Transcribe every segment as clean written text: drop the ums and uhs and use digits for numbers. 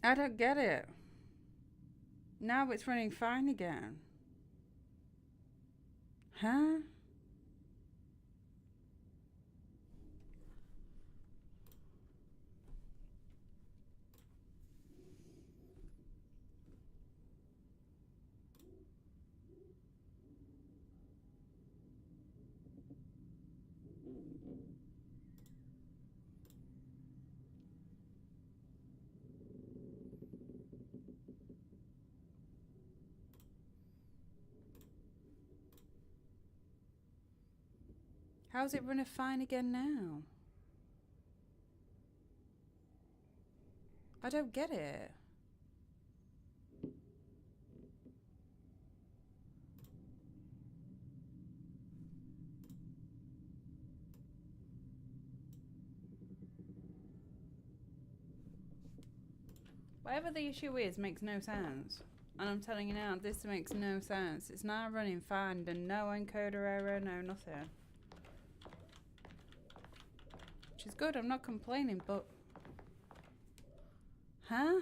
I don't get it. Now it's running fine again. Huh? How's it running fine again now? I don't get it. Whatever the issue is makes no sense. And I'm telling you now, this makes no sense. It's now running fine and no encoder error, no nothing. Which is good, I'm not complaining, but... Huh?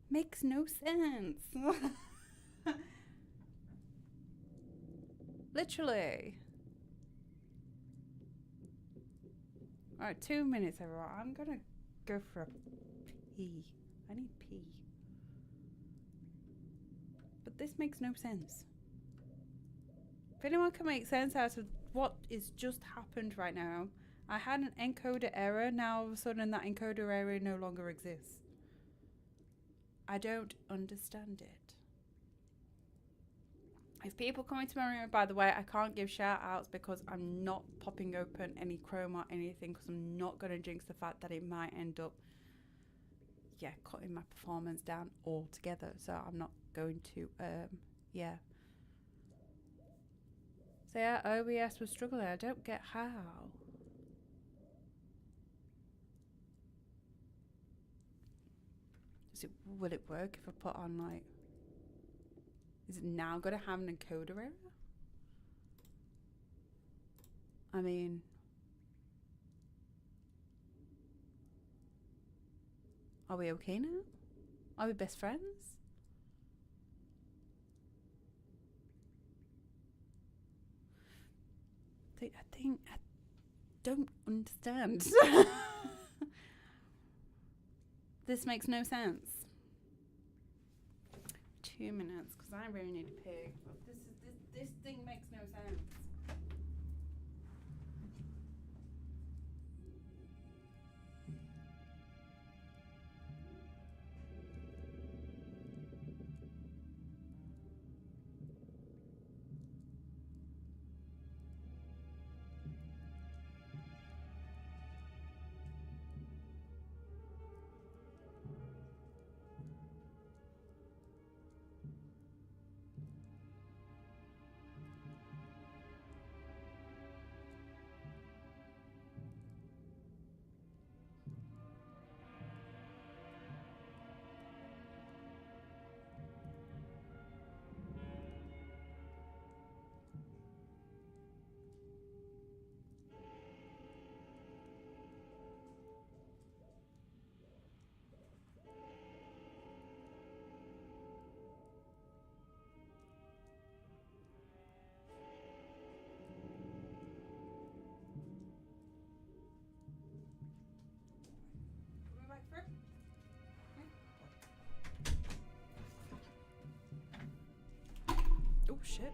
Makes no sense. Literally. Alright, 2 minutes everyone. I'm gonna go for a pee. I need pee. But this makes no sense. If anyone can make sense out of what is just happened right now. I had an encoder error, now all of a sudden that encoder error no longer exists. I don't understand it. If people come into my room, by the way, I can't give shout outs because I'm not popping open any Chrome or anything because I'm not going to jinx the fact that it might end up, yeah, cutting my performance down altogether. So I'm not going to, yeah. So yeah, OBS was struggling. I don't get how. Will it work if I put on like... Is it now going to have an encoder error? I mean... Are we okay now? Are we best friends? I don't understand. This makes no sense. 2 minutes, because I really need to pee. But this thing makes no sense. Oh shit.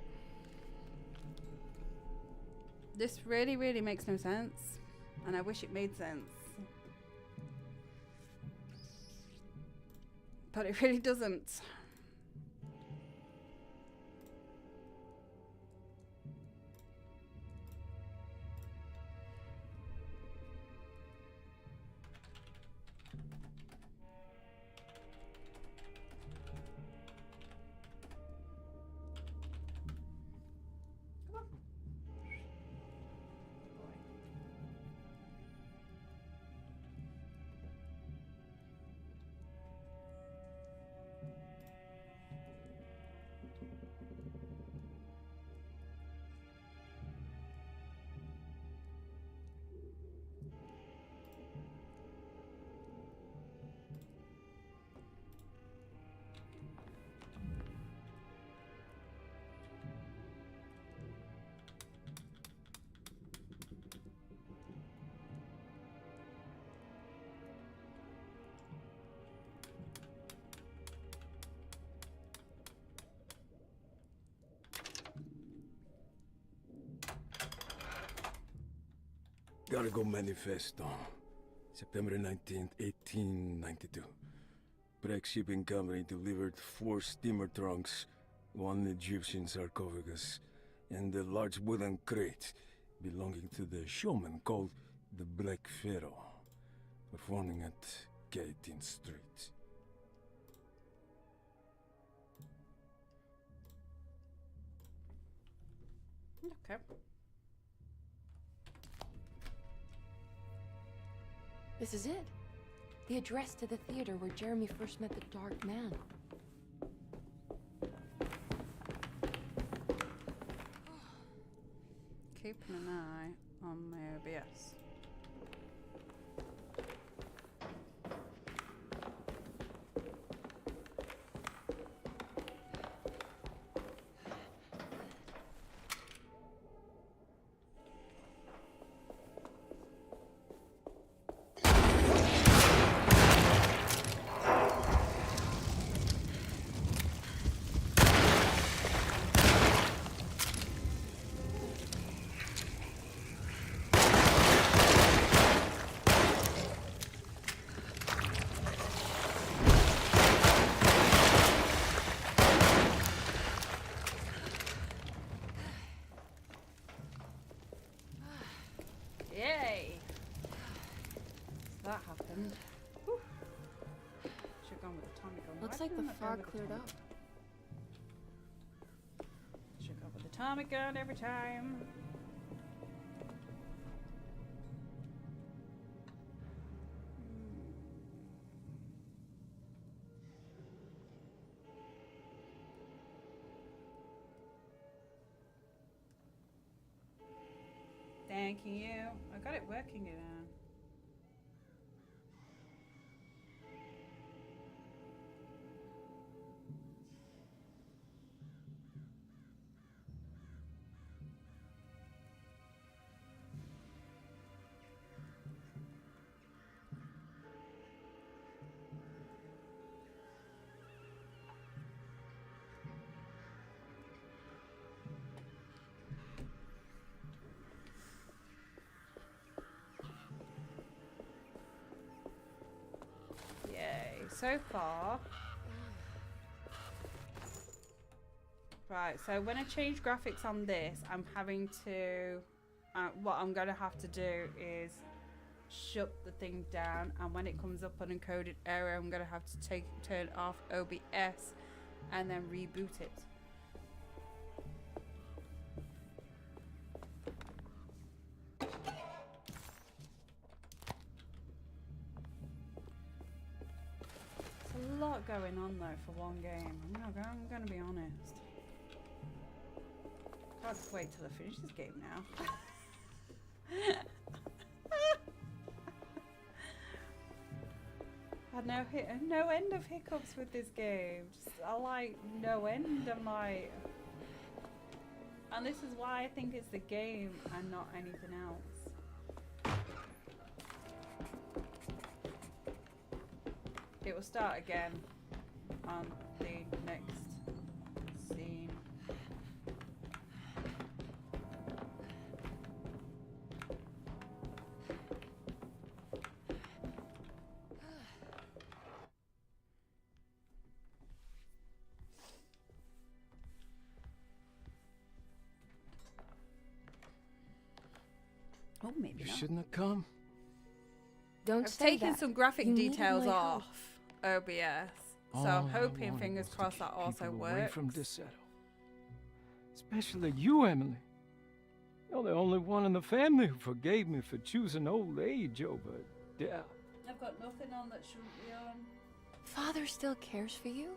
This really, really makes no sense. And I wish it made sense. But it really doesn't. Cargo Manifesto. September 19th, 1892. Breck Shipping Company delivered 4 steamer trunks, 1 Egyptian sarcophagus, and a large wooden crate belonging to the showman called the Black Pharaoh, performing at 18th Street. Okay. This is it. The address to the theater where Jeremy first met the Dark Man. Keeping an eye on my OBS. Yay! So that happened. Whew. Should have gone with the Tommy gun. Looks Why like didn't the I go fog with the cleared Tommy up. gun? Should go with the Tommy gun every time. Thank you. I got it working again. Yay. So far. Right, so when I change graphics on this, I'm having to... what I'm going to have to do is shut the thing down, and when it comes up unencoded error, I'm going to have to turn off OBS and then reboot it. There's a lot going on though for one game. I'm going to be honest. Can't wait till I finish this game now. I had no end of hiccups with this game. I like no end. I'm like, and this is why I think it's the game and not anything else. It will start again on the next scene. Oh, maybe You not. shouldn't have come. Don't I've say taken that. some graphic You needed details my off help. OBS, so All I'm I hoping, wanted fingers was to crossed, that keep also people away works. from Desetto. Especially you, Emily. You're the only one in the family who forgave me for choosing old age over death. I've got nothing on that shouldn't be on. Father still cares for you.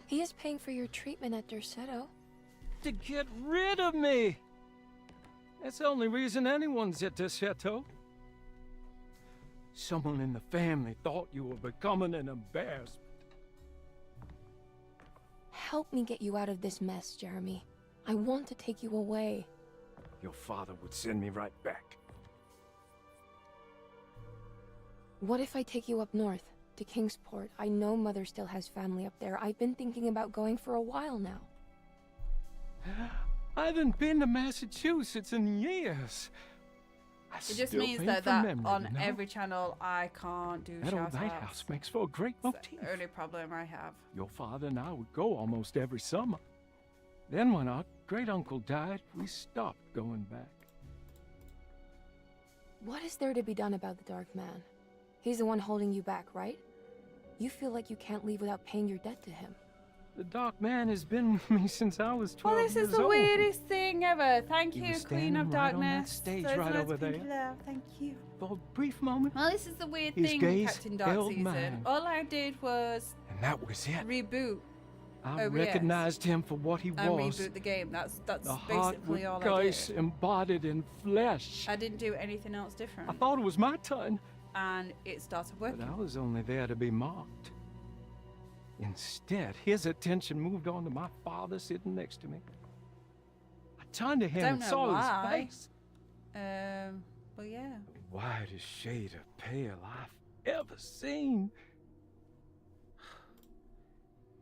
He is paying for your treatment at Derceto. To get rid of me! That's the only reason anyone's at Desetto. Someone in the family thought you were becoming an embarrassment. Help me get you out of this mess, Jeremy. I want to take you away. Your father would send me right back. What if I take you up north, to Kingsport? I know Mother still has family up there. I've been thinking about going for a while now. I haven't been to Massachusetts in years. It just means that on every channel I can't do That old shout night outs. house makes for a great It's motif. the only problem I have. Your father and I would go almost every summer. Then when our great-uncle died, we stopped going back. What is there to be done about the Dark Man? He's the one holding you back, right? You feel like you can't leave without paying your debt to him. The Dark Man has been with me since I was 12 Well, this years is the old. weirdest thing ever. Thank He you, was Queen of standing right on that Darkness. stage Those right nice over pink there. love, thank you. For a brief moment, Well, this is the weird His thing, gaze Captain Dark held Season. mine. All I did was and that was it. reboot I OBS recognized him for what he and was. reboot the game. That's The heart with basically all I Geist did. embodied in flesh. I didn't do anything else different. I thought it was my turn, And it started but working. I was only there to be mocked. Instead, his attention moved on to my father sitting next to me. I turned to him Don't and know saw why. his face. Well, yeah. The widest shade of pale I've ever seen.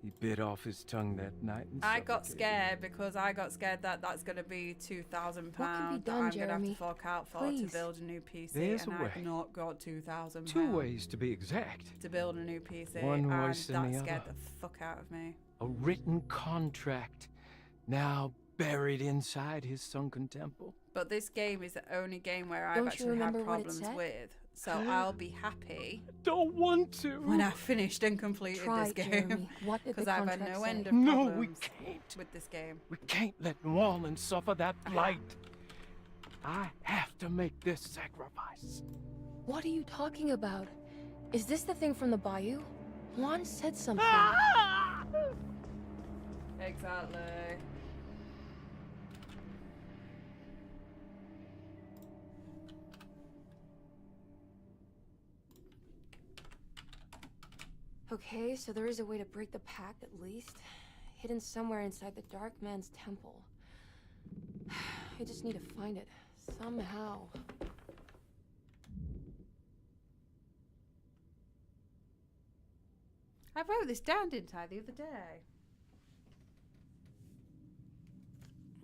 He bit off his tongue that night and I got suffocated. scared because I got scared that that's going to be £2,000 What can be that done, I'm going to have Jeremy? to fork out for Please. to build a new PC. There's and a I've way. not got £2,000 Two ways to be exact. to build a new PC. One and worse than that the scared other. the fuck out of me. A written contract, now buried inside his sunken temple. But this game is the only game where I've Don't you actually had remember what it problems said? with. So I'll be happy Don't want to. when I've finished and completed Try, this game. Jeremy. What did the Because I've had contract no say? end of No, problems we can't. with this game. We can't let New Orleans suffer that blight. I have to make this sacrifice. What are you talking about? Is this the thing from the bayou? Juan said something. Exactly. Okay, so there is a way to break the pact at least. Hidden somewhere inside the Dark Man's temple. I just need to find it. Somehow. I wrote this down, didn't I, the other day?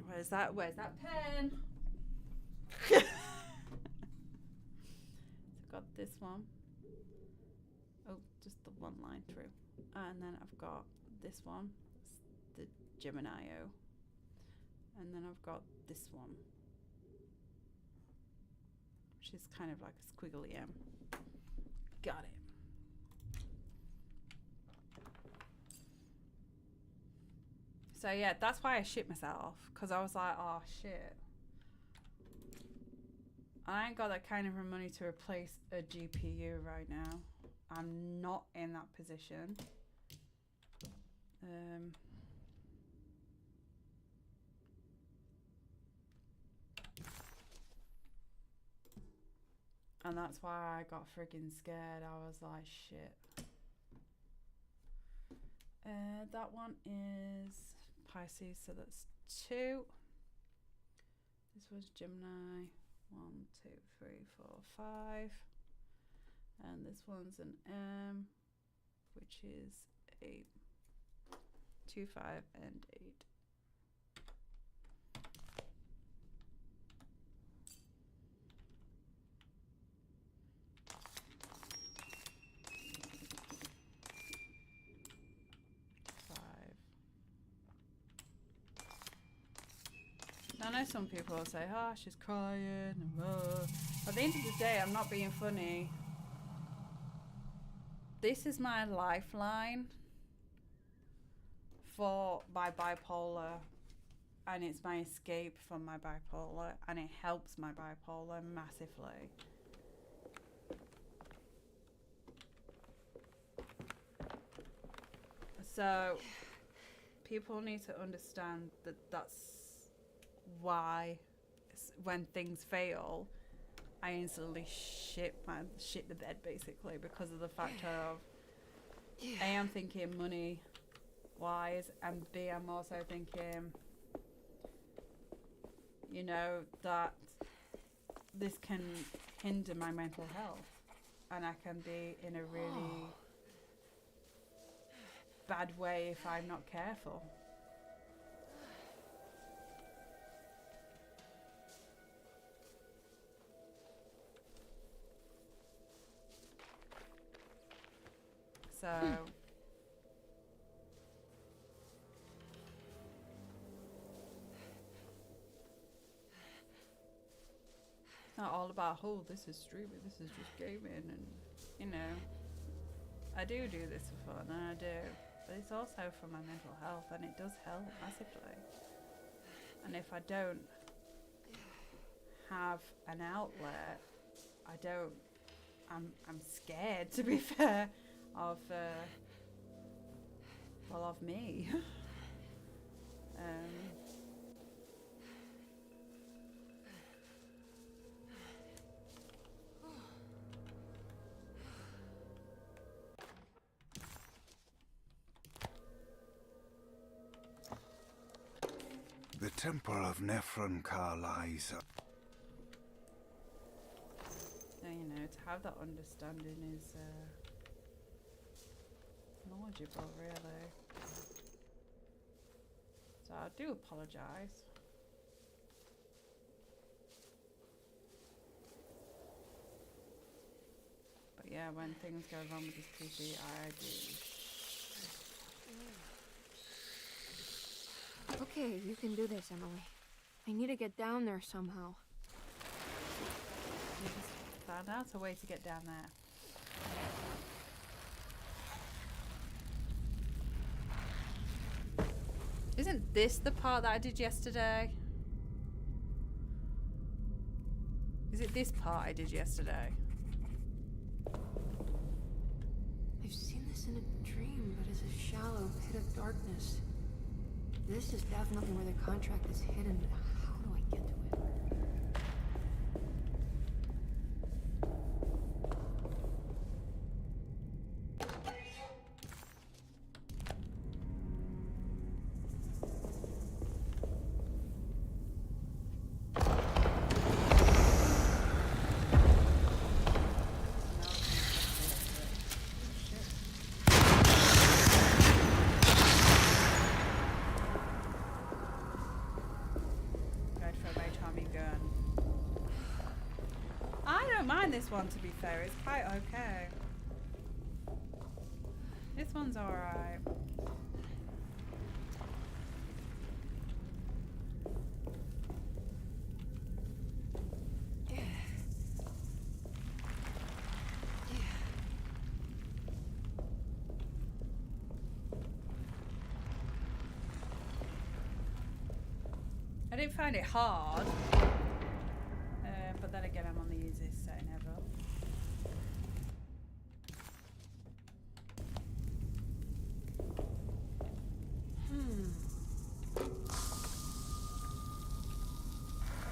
Where's that pen? So I've got this one. Oh, just the one line through. And then I've got this one. It's the Gemini-O. And then I've got this one, which is kind of like a squiggly M. Got it. So yeah, that's why I shit myself, because I was like, oh shit. I ain't got that kind of money to replace a GPU right now. I'm not in that position. And that's why I got friggin' scared. I was like, shit. That one is Pisces, so that's 2. This was Gemini. 1, 2, 3, 4, 5. And this one's an M, which is 8. 2, 5, and 8. I know some people will say, oh, she's crying. And, At the end of the day, I'm not being funny. This is my lifeline for my bipolar. And it's my escape from my bipolar. And it helps my bipolar massively. So, people need to understand that that's why when things fail I instantly shit the bed basically, because of the fact of A, I'm thinking money wise, and B, I'm also thinking, you know, that this can hinder my mental health and I can be in a really bad way if I'm not careful. So it's not all about, oh, this is streaming, this is just gaming, and you know, I do this for fun, and I do, but it's also for my mental health, and it does help massively. And if I don't have an outlet, I'm scared, to be fair, of of me. The Temple of Nephron-Ka lies up. So, you know, to have that understanding is knowledgeable, really. So I do apologise. But yeah, when things go wrong with this PC, I do. Okay, you can do this, Emily. I need to get down there somehow. You just found out a way to get down there. Isn't this the part that I did yesterday? Is it this part I did yesterday? I've seen this in a dream, but as a shallow pit of darkness. This is definitely where the contract is hidden, but how do I get to it? This one, to be fair, it's quite okay. This one's alright. I didn't find it hard. But then again, I'm on the easiest setting ever.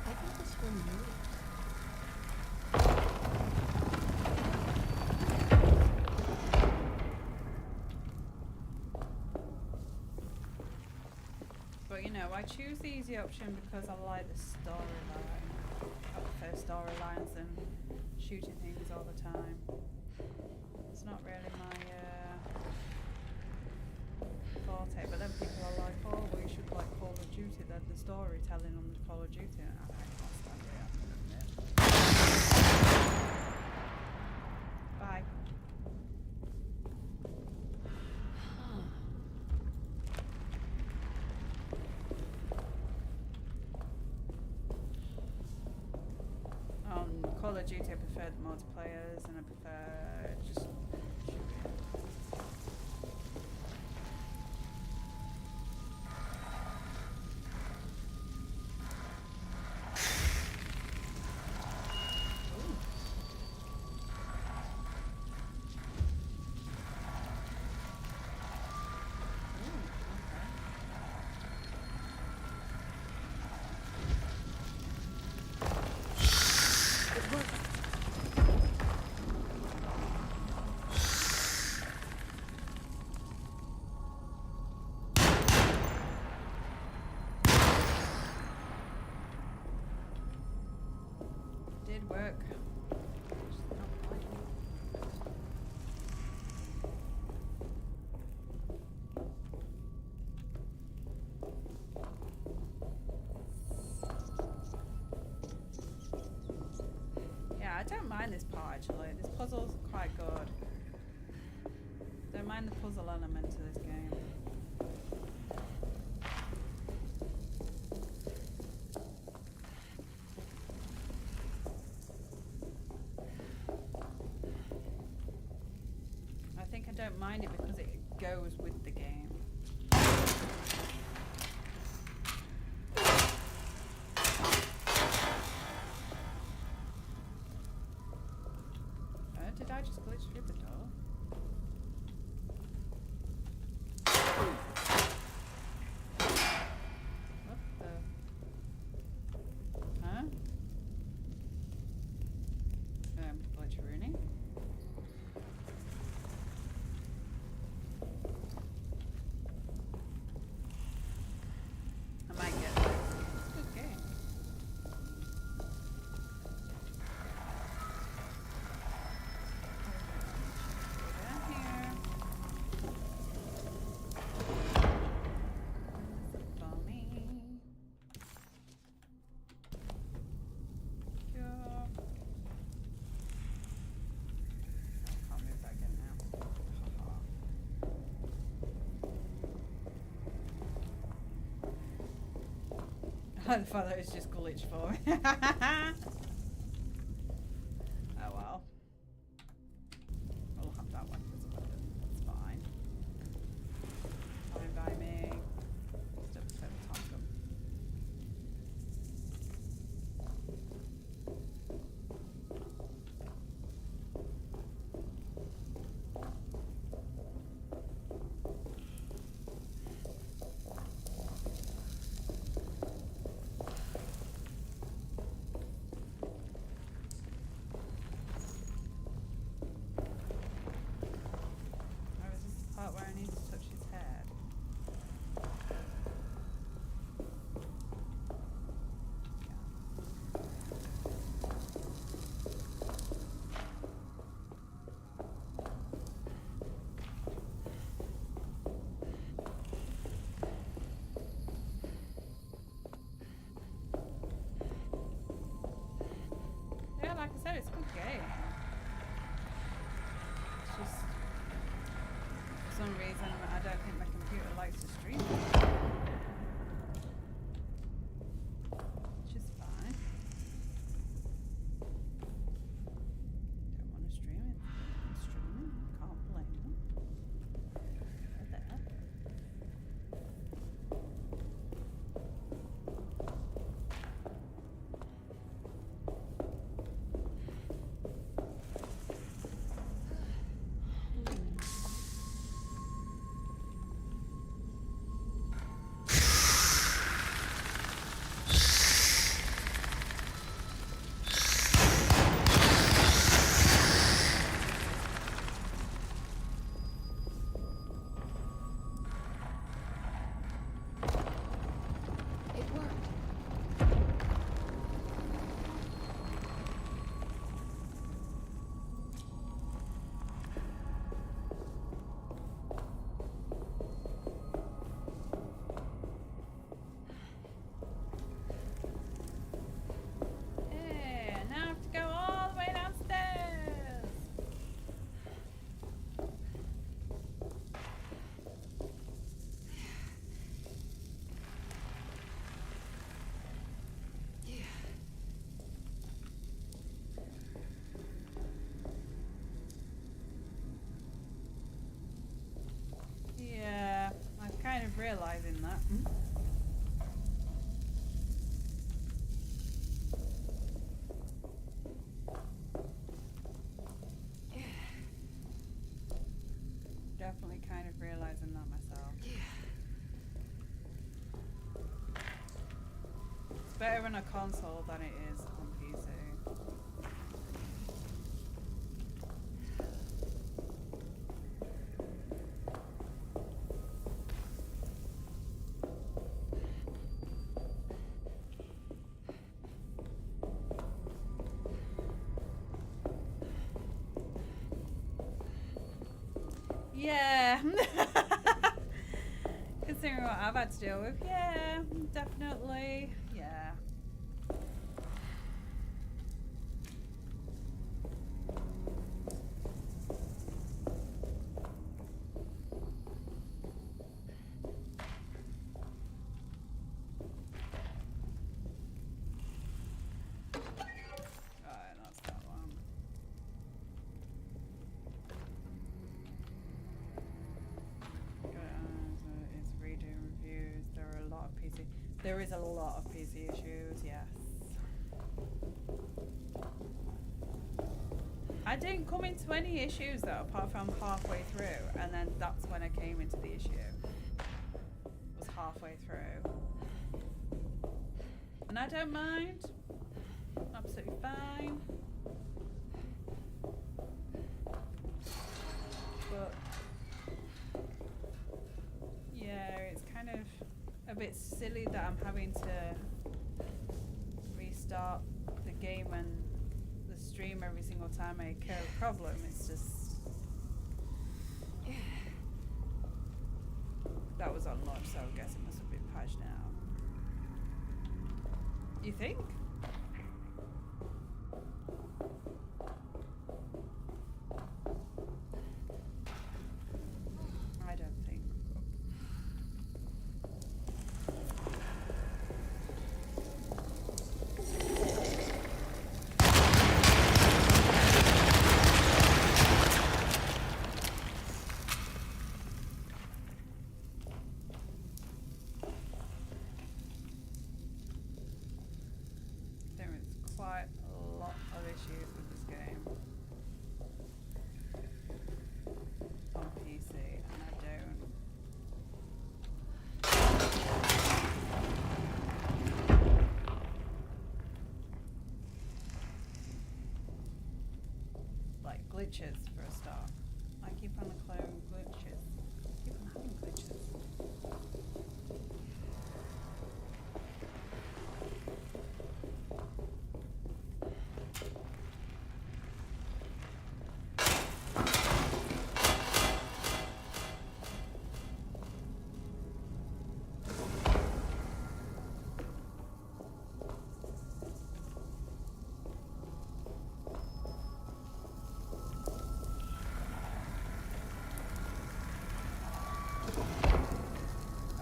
I think this will move. But you know, I choose the easy option because I like the storyline. I prefer storylines than shooting things all the time. It's not really my forte, but then people are like, oh, well, you should like Call of Duty, then the storytelling on the Call of Duty, and I can't stand it, I'm gonna admit. Bye. Call of Duty, I prefer the multiplayers, and I prefer just shooting. Did work. Just not quite. Yeah, I don't mind this part actually. This puzzle's quite good. Don't mind the puzzle element to this game. I think I don't mind it because it goes with the game. Did I just glitch through the door? What the? Huh? Glitch Rooney? I might get this. It's a good game. Down here. For me. Cure. I can't move back in now. I thought that was just glitched for me. Oh well. We'll have that one as a weapon. That's fine. Fine by me. Just a bit of Tonkum. Oh, is this the part where I need to touch his head? Yeah, like I said, it's a good game. It's just, for some reason, I don't think my computer likes to stream it. Which is fine. Don't want to stream it. Stream it. Can't blame them. They're there. It worked. Hey, now I have to go all the way downstairs. Yeah, I'm kind of realizing that. Definitely kind of realizing that myself. It's better on a console than it is on PC. Yeah. Considering what I've had to deal with, yeah, definitely, yeah. There is a lot of PC issues, yes. I didn't come into any issues though, apart from halfway through, and then that's when I came into the issue. Was halfway through. And I don't mind. Absolutely fine. But yeah, it's kind of a bit silly that I'm having to restart the game and the stream every single time I occur a problem. It's just that was on launch, so I guess it must have been patched now. You think? I don't think. There is quite a lot of issues with this game on PC, and I don't. Like glitches for a start. I keep on declaring glitches. I keep on having glitches.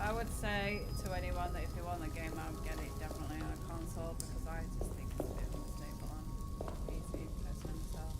I would say to anyone that if they want the game, I would get it definitely on a console because I just think it's a bit unstable on PC personally myself.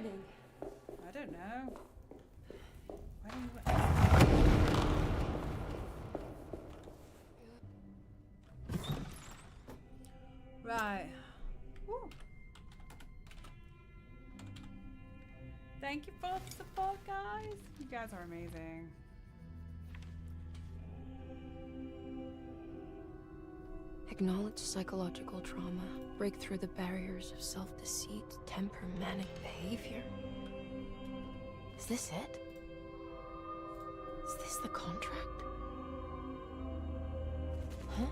hiding? I don't know. Where are you? Right. Woo. Thank you for the support, guys. You guys are amazing. Acknowledge psychological trauma. Break through the barriers of self-deceit, temper, manic behavior. Is this it? Is this the contract? Huh?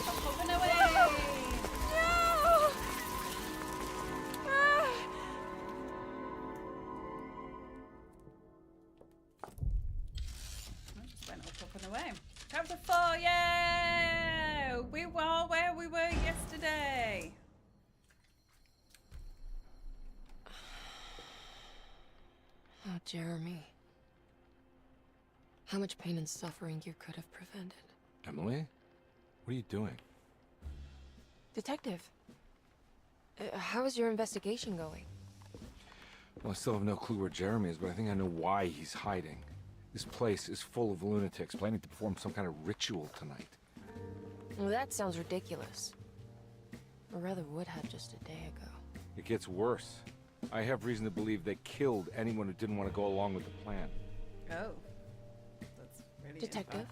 I'm hopping away. I just went up and away. Chapter 4, yay! We were where we were yesterday. Oh, Jeremy. How much pain and suffering you could have prevented. Emily? What are you doing? Detective, how is your investigation going? Well, I still have no clue where Jeremy is, but I think I know why he's hiding. This place is full of lunatics planning to perform some kind of ritual tonight. Well, that sounds ridiculous. Or rather would have just a day ago. It gets worse. I have reason to believe they killed anyone who didn't want to go along with the plan. Oh. That's really Detective,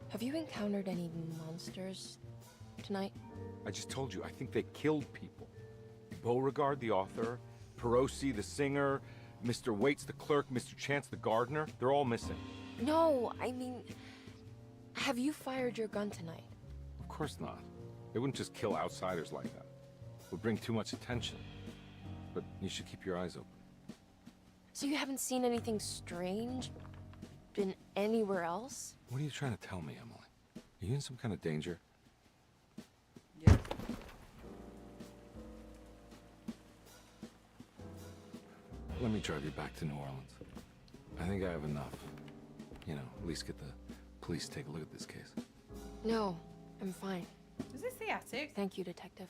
have you encountered any monsters tonight? I just told you, I think they killed people. Beauregard, the author, Perosi, the singer, Mr. Waits, the clerk, Mr. Chance, the gardener, they're all missing. No, I mean, have you fired your gun tonight? Of course not. They wouldn't just kill outsiders like that. It would bring too much attention. But you should keep your eyes open. So you haven't seen anything strange? Been anywhere else? What are you trying to tell me, Emily? Are you in some kind of danger? Yeah. Let me drive you back to New Orleans. I think I have enough. You know, at least get the police to take a look at this case. No, I'm fine. Is this the attic? Thank you, Detective.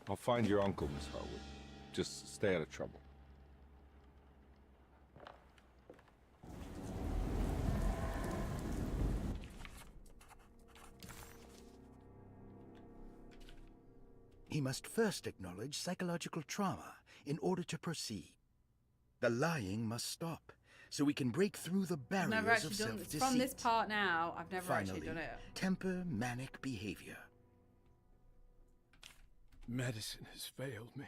I'll find your uncle, Miss Harwood. Just stay out of trouble. He must first acknowledge psychological trauma in order to proceed. The lying must stop, so we can break through the I've barriers never of actually done this. self-deceit. From this part now, I've never Finally, actually done it. temper manic behavior. Medicine has failed me.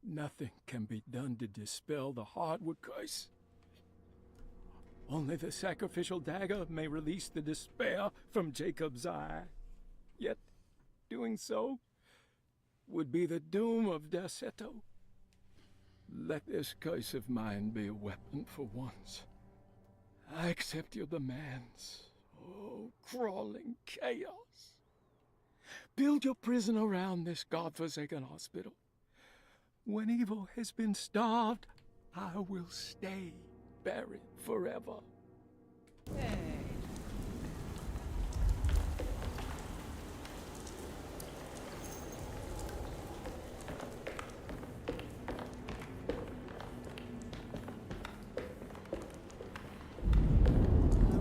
Nothing can be done to dispel the hardwood curse. Only the sacrificial dagger may release the despair from Jacob's eye. Yet, doing so would be the doom of Derceto. Let this curse of mine be a weapon for once. I accept your demands. Oh, crawling chaos. Build your prison around this godforsaken hospital. When evil has been starved, I will stay buried forever. Hey.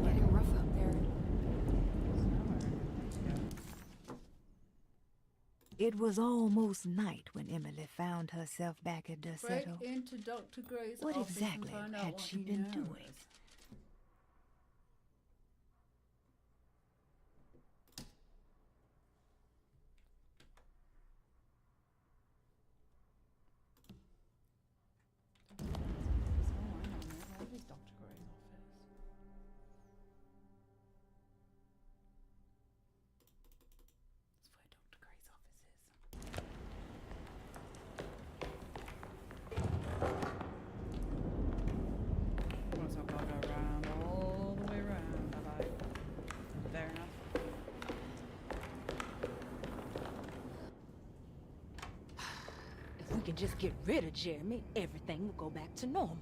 Getting rough out there. It was almost night when Emily found herself back at Break Derceto. into Dr. Gray's What office exactly and find out had what she he been knows. doing? Where is Dr. Gray's office? That's where Dr. Gray's office is. What's up, I'll go around all the way around, have I? Fair enough. If we can just get rid of Jeremy, everything will go back to normal.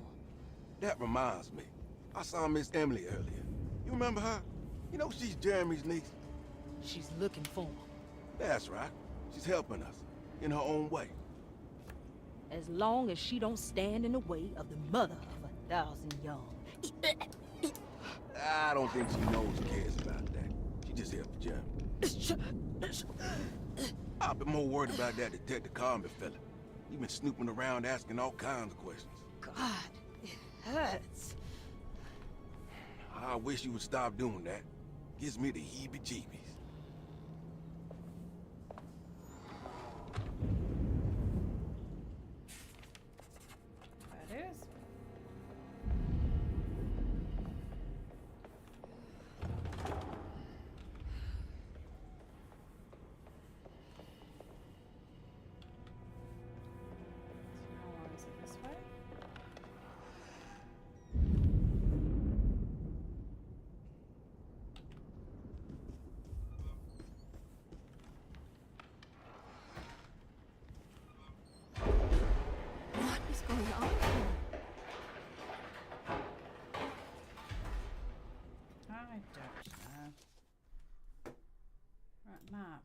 That reminds me. I saw Miss Emily earlier. You remember her? You know she's Jeremy's niece. She's looking for him. That's right. She's helping us. In her own way. As long as she don't stand in the way of the mother of 1,000 young. I don't think she knows or cares about that. She just here for Jeremy. I've been more worried about that Detective Carmen fella. He been snooping around asking all kinds of questions. God, it hurts. I wish you would stop doing that. Gives me the heebie-jeebies. There it is. So now is it this way? What is going on here? I don't know. Right, map.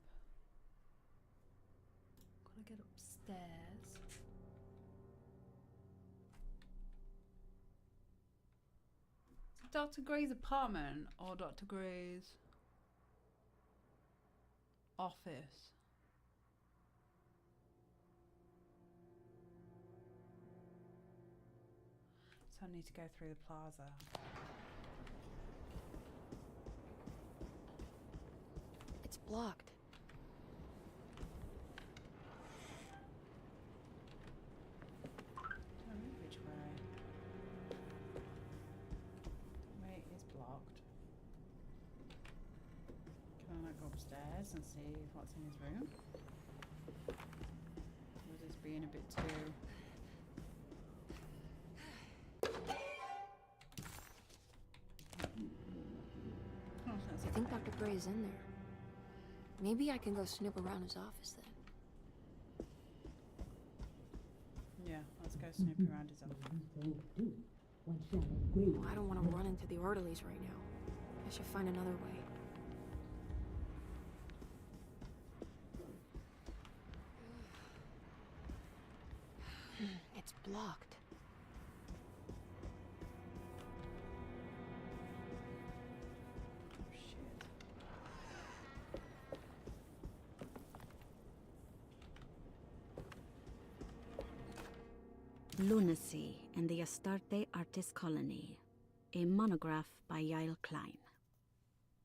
Gotta get upstairs. Is it Dr. Gray's apartment or Dr. Gray's office? So I need to go through the plaza. It's blocked. Don't know which way. Way is blocked. Can I not go upstairs and see what's in his room? Or is this being a bit too... Oh, that's I think okay. Dr. Gray is in there. Maybe I can go snoop around his office then. Yeah, let's go snoop around his office. Oh, I don't want to run into the orderlies right now. I should find another way. It's blocked. Oh shit. Lunacy and the Astarte Artist Colony, a monograph by Yael Klein.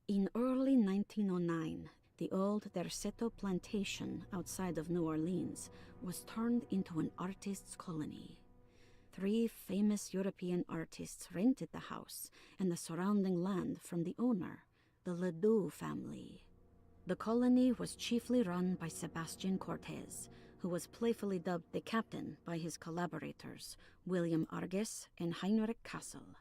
In early 1909, the old Derceto plantation outside of New Orleans was turned into an artist's colony. 3 famous European artists rented the house and the surrounding land from the owner, the Ledoux family. The colony was chiefly run by Sebastian Cortez, who was playfully dubbed the captain by his collaborators, William Arges and Heinrich Kassel.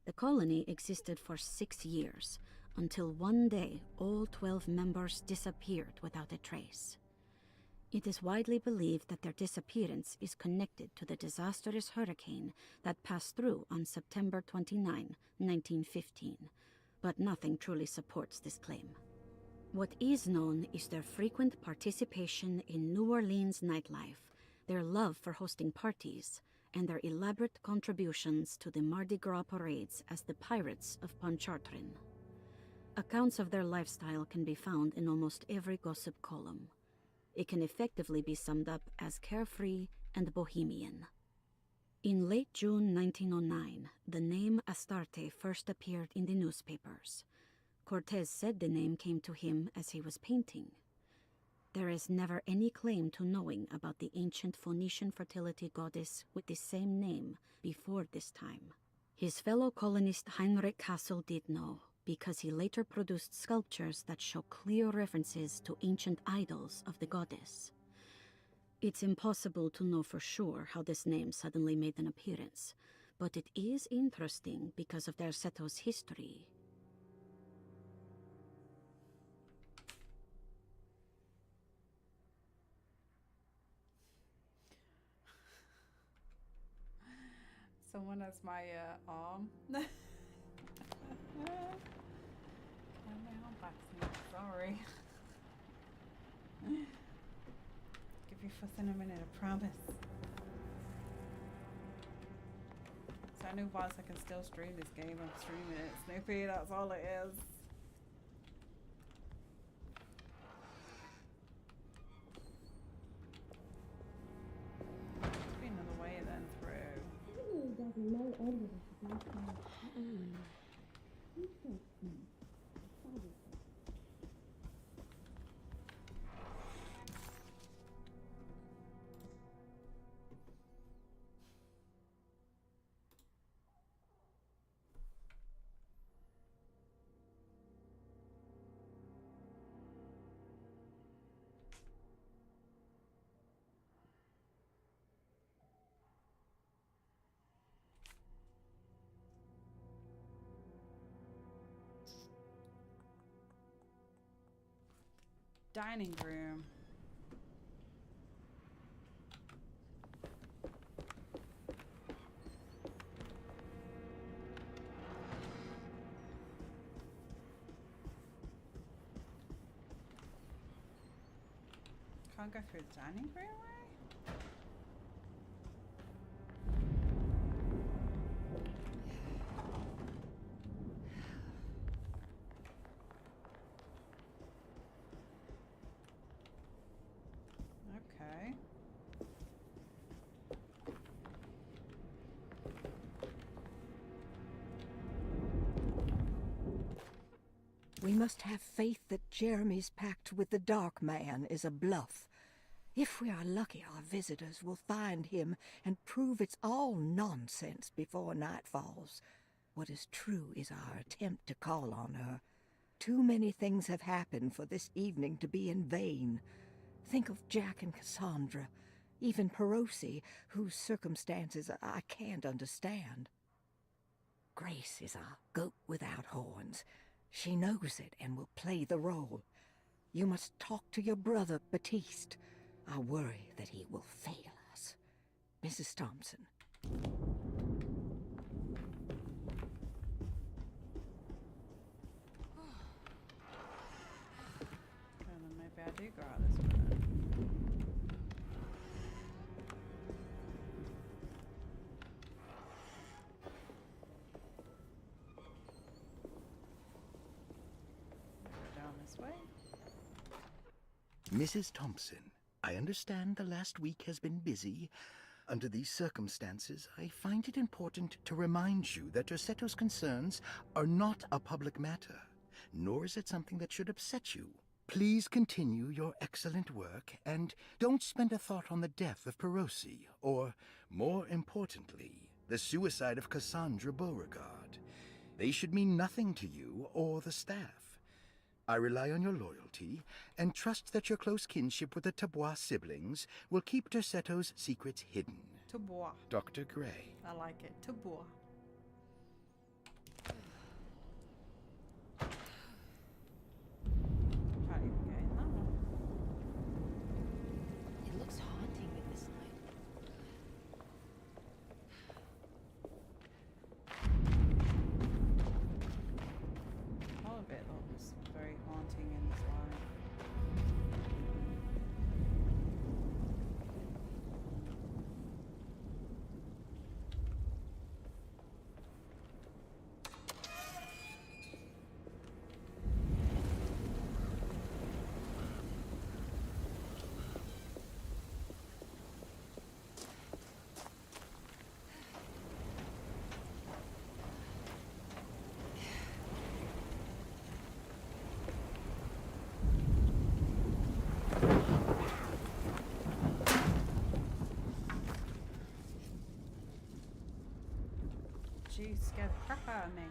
The colony existed for 6 years, until one day all 12 members disappeared without a trace. It is widely believed that their disappearance is connected to the disastrous hurricane that passed through on September 29, 1915, but nothing truly supports this claim. What is known is their frequent participation in New Orleans nightlife, their love for hosting parties, and their elaborate contributions to the Mardi Gras parades as the Pirates of Pontchartrain. Accounts of their lifestyle can be found in almost every gossip column. It can effectively be summed up as carefree and bohemian. In late June 1909, the name Astarte first appeared in the newspapers. Cortez said the name came to him as he was painting. There is never any claim to knowing about the ancient Phoenician fertility goddess with the same name before this time. His fellow colonist Heinrich Kassel did know, because he later produced sculptures that show clear references to ancient idols of the goddess. It's impossible to know for sure how this name suddenly made an appearance, but it is interesting because of Derceto's history. someone as my arm. Can I have my arm back, Snoop? Sorry. Give you fuss in a minute, I promise. So I know whilst I can still stream this game, I'm streaming it. Snoopy, that's all it is. Must be another way then through. Dining room. Can't go through the dining room way? Okay. We must have faith that Jeremy's pact with the Dark Man is a bluff. If we are lucky, our visitors will find him and prove it's all nonsense before night falls. What is true is our attempt to call on her. Too many things have happened for this evening to be in vain. Think of Jack and Cassandra, even Perosi, whose circumstances I can't understand. Grace is a goat without horns. She knows it and will play the role. You must talk to your brother, Batiste. I worry that he will fail us. Mrs. Thompson. Well, then maybe I do go out this way. Go down this way. Mrs. Thompson, I understand the last week has been busy. Under these circumstances, I find it important to remind you that Rossetto's concerns are not a public matter, nor is it something that should upset you. Please continue your excellent work, and don't spend a thought on the death of Perosi, or, more importantly, the suicide of Cassandra Beauregard. They should mean nothing to you or the staff. I rely on your loyalty, and trust that your close kinship with the Tabois siblings will keep Dercetto's secrets hidden. Tabois. Dr. Gray. I like it. Tabois. Can't even get in that one. It looks haunting in this light. All of it looks very haunting in this light. Jeez, scared the crap out of me.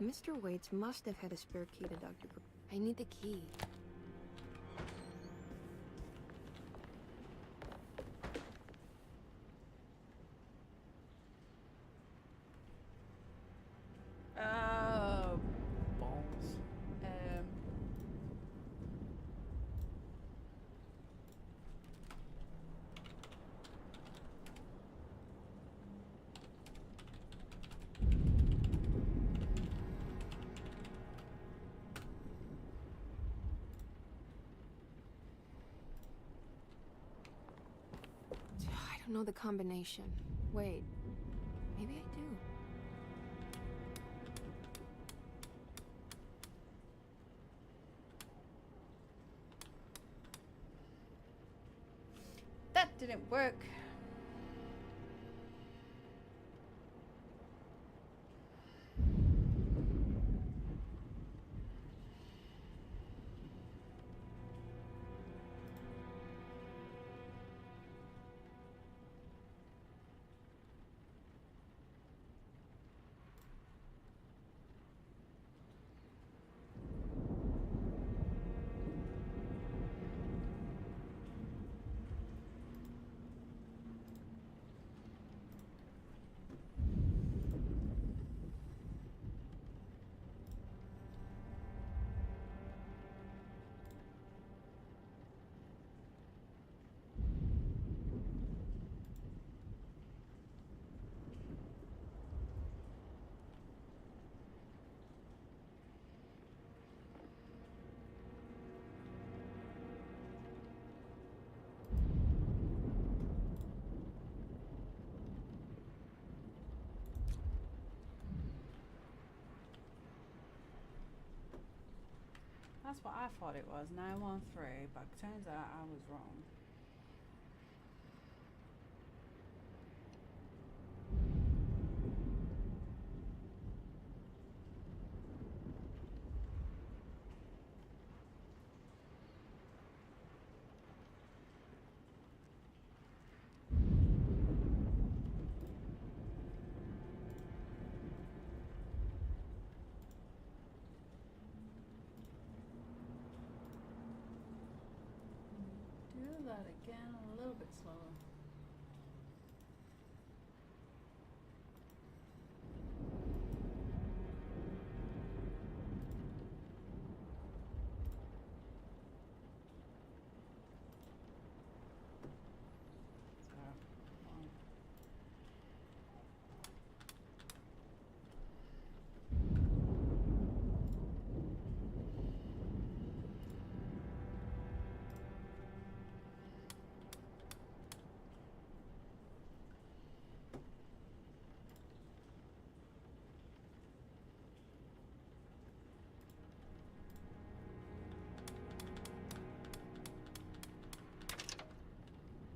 Mr. Waits must have had a spare key to Dr. I need the key. Oh, balls. I don't know the combination. Wait, maybe I do. That didn't work. That's what I thought it was, 913, but turns out I was wrong. Do that again a little bit slower.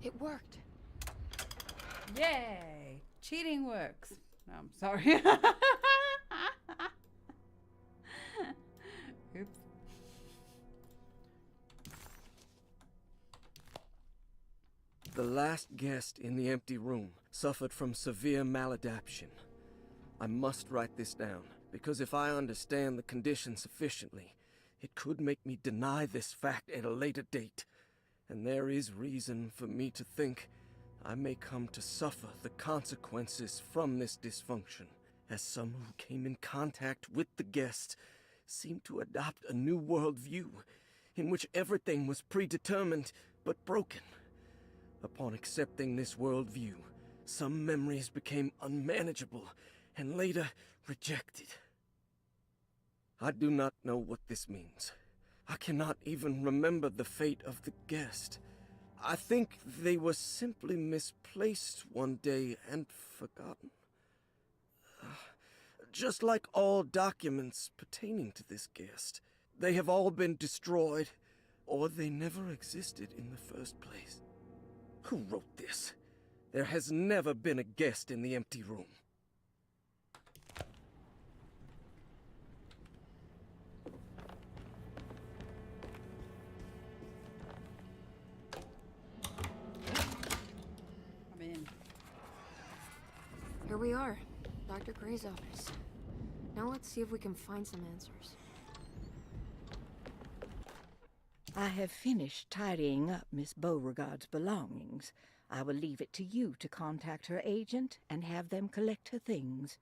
It worked. Yay! Cheating works. No, I'm sorry. Oops. The last guest in the empty room suffered from severe maladaptation. I must write this down, because if I understand the condition sufficiently, it could make me deny this fact at a later date. And there is reason for me to think I may come to suffer the consequences from this dysfunction, as some who came in contact with the guest seemed to adopt a new worldview in which everything was predetermined but broken. Upon accepting this worldview, some memories became unmanageable and later rejected. I do not know what this means. I cannot even remember the fate of the guest. I think they were simply misplaced one day and forgotten. Just like all documents pertaining to this guest, they have all been destroyed, or they never existed in the first place. Who wrote this? There has never been a guest in the empty room. I'm in. Here we are, Dr. Gray's office. Now let's see if we can find some answers. I have finished tidying up Miss Beauregard's belongings. I will leave it to you to contact her agent and have them collect her things.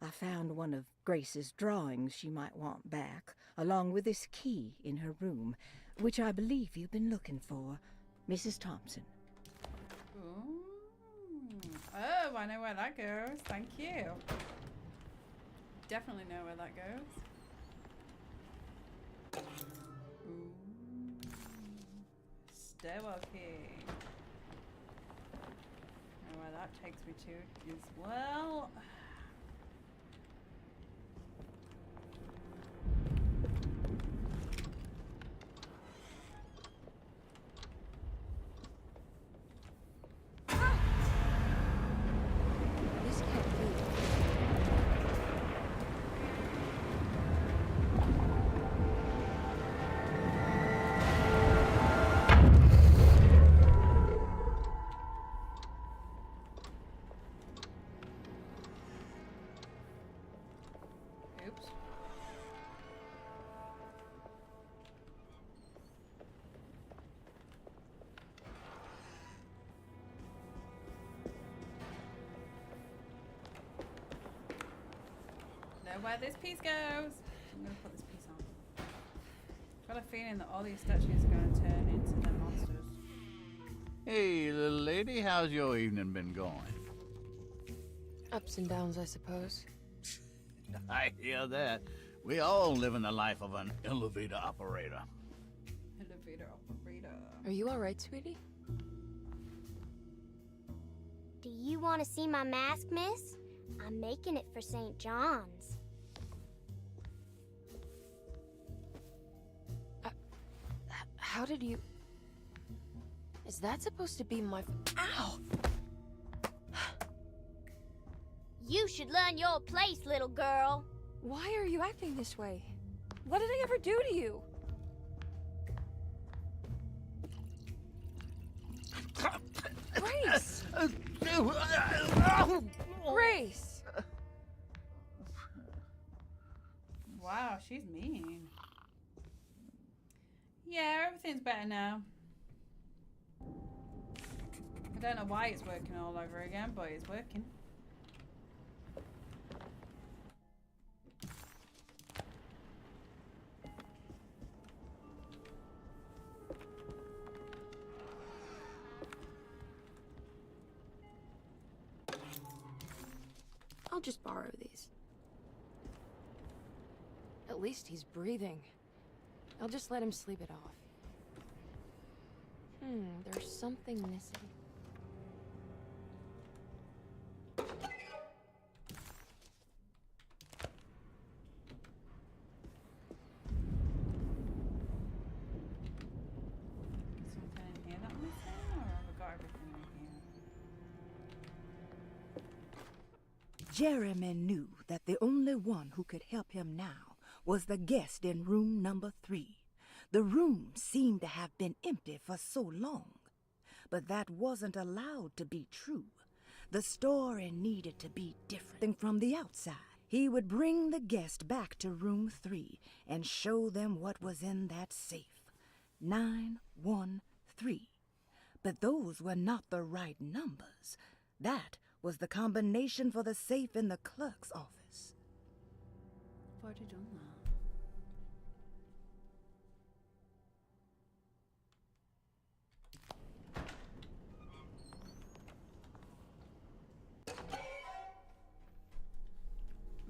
I found one of Grace's drawings she might want back, along with this key in her room, which I believe you've been looking for, Mrs. Thompson. Ooh. Oh, I know where that goes. Thank you. Definitely know where that goes. Ooh. Stairwell key. Know where that takes me to as well. This can't be. Oops. Know where this piece goes. I'm gonna put this piece on. Got a feeling that all these statues are gonna turn into the monsters. Hey, little lady, how's your evening been going? Ups and downs, I suppose. I hear that. We all live in the life of an elevator operator. Elevator operator. Are you alright, sweetie? Do you want to see my mask, miss? I'm making it for St. John's. How did you... Is that supposed to be my... Ow! You should learn your place, little girl. Why are you acting this way? What did I ever do to you? Grace! Grace! Wow, she's mean. Yeah, everything's better now. I don't know why it's working all over again, but it's working. I'll just borrow these. At least he's breathing. I'll just let him sleep it off. There's something missing. Something in here that I'm missing, or have I got everything in here? Jeremy knew that the only one who could help him now was the guest in room number 3. The room seemed to have been empty for so long, but that wasn't allowed to be true. The story needed to be different from the outside. He would bring the guest back to room 3 and show them what was in that safe. 913. But those were not the right numbers. That was the combination for the safe in the clerk's office. I've already done that.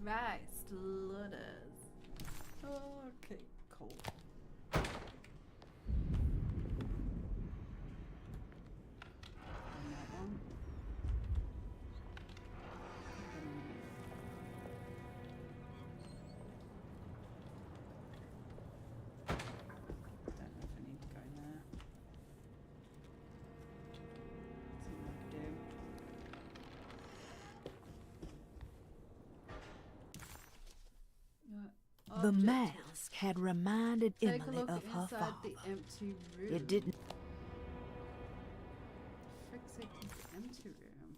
Right, slutters. Okay, cool. And that one. Don't know if I need to go in there. Something I could do. The mask had reminded Take a Emily look of her inside father. the empty room. It didn't. Frick's sake, is the empty room.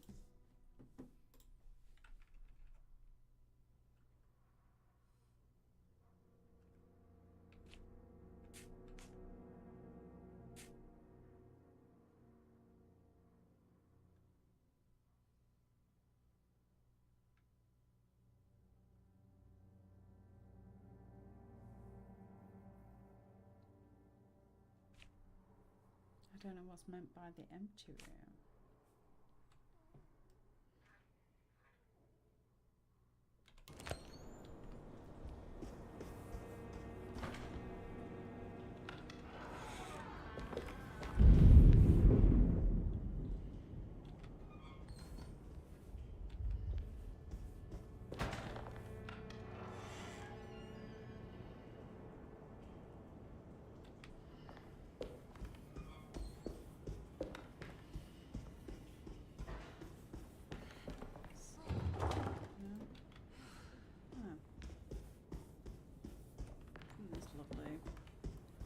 I don't know what's meant by the empty room.